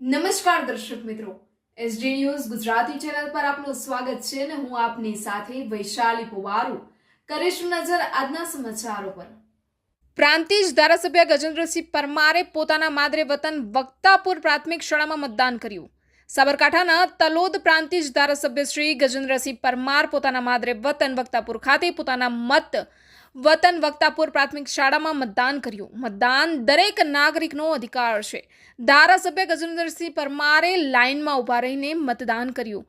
નમસ્કાર દર્શક મિત્રો, એસડી ન્યૂઝ ગુજરાતી ચેનલ પર આપનું સ્વાગત છે અને હું આપની સાથે વૈશાલી પુવારુ કરીશું નજર આજના સમાચારો પર। પ્રાંતિજ ધારાસભ્ય ગજેન્દ્રસિંહ પરમારે પોતાના માદરે વતન વક્તાપુર પ્રાથમિક શાળામાં મતદાન કર્યું। સાબરકાંઠાના તલોદ પ્રાંતિજ ધારાસભ્ય શ્રી ગજેન્દ્રસિંહ પરમાર પોતાના માદરે વતન વક્તાપુર ખાતે પોતાના મત વતન વક્તાપુર પ્રાથમિક શાળામાં મતદાન કર્યું। મતદાન દરેક નાગરિકનો અધિકાર છે। ધારાસભ્ય ગજેન્દ્રસિંહ પરમારે લાઇનમાં ઊભા રહીને મતદાન કર્યું।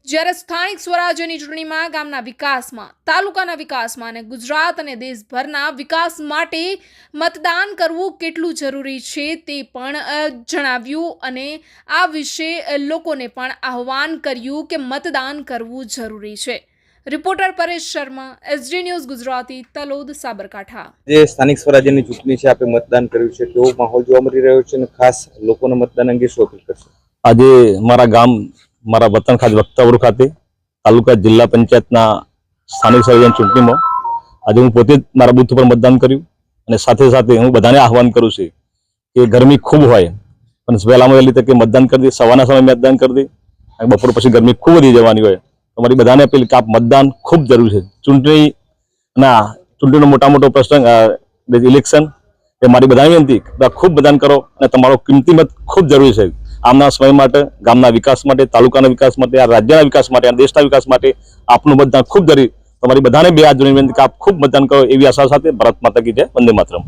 જ્યારે સ્થાનિક સ્વરાજ્યની ચૂંટણીમાં ગામના વિકાસમાં, તાલુકાના વિકાસમાં અને ગુજરાત અને દેશભરના વિકાસ માટે મતદાન કરવું કેટલું જરૂરી છે તે પણ જણાવ્યું અને આ વિશે લોકોને પણ આહ્વાન કર્યું કે મતદાન કરવું જરૂરી છે। Reporter Paresh Sharma, SD news Gujarati, Talod, Sabarkantha. જે સ્થાનિક સ્વરાજ્યની ચૂંટણી છે, આપણે મતદાન કર્યું છે, કેવો માહોલ જોવા મળી રહ્યો છે અને ખાસ લોકોને મતદાન અંગે શું અપીલ કરશે? આજે મારા ગામ મારા વતન ખાતે વક્તાપુર ખાતે તાલુકા જિલ્લા પંચાયતના સ્થાનિક સ્વરાજ્યની ચૂંટણીમાં આજે હું પોતે જ મારા બૂથ પર મતદાન કર્યું અને સાથે સાથે હું બધાને આહવાન કરું છું કે ગરમી ખૂબ હોય પણ વહેલામાં વહેલી તકે મતદાન કરી દે, સવારના સમયે મતદાન કરી દે અને બપોર પછી ગરમી ખૂબ વધી જવાની હોય। તમારી બધાને અપીલ કે આપ મતદાન ખૂબ જરૂરી છે। ચૂંટણીનો મોટો પ્રસંગ ઇલેક્શન એ મારી બધાની વિનંતી ખૂબ મતદાન કરો અને તમારો કિંમતી મત ખૂબ જરૂરી છે આમના સમય માટે, ગામના વિકાસ માટે, તાલુકાના વિકાસ માટે, આ રાજ્યના વિકાસ માટે, આ દેશના વિકાસ માટે આપનું મતદાન ખૂબ જરૂરી। તમારી બધાને બે હાથ જોડીને વિનંતી કે આપ ખૂબ મતદાન કરો એવી આશા સાથે ભારત માતા કી જય, વંદે માતરમ।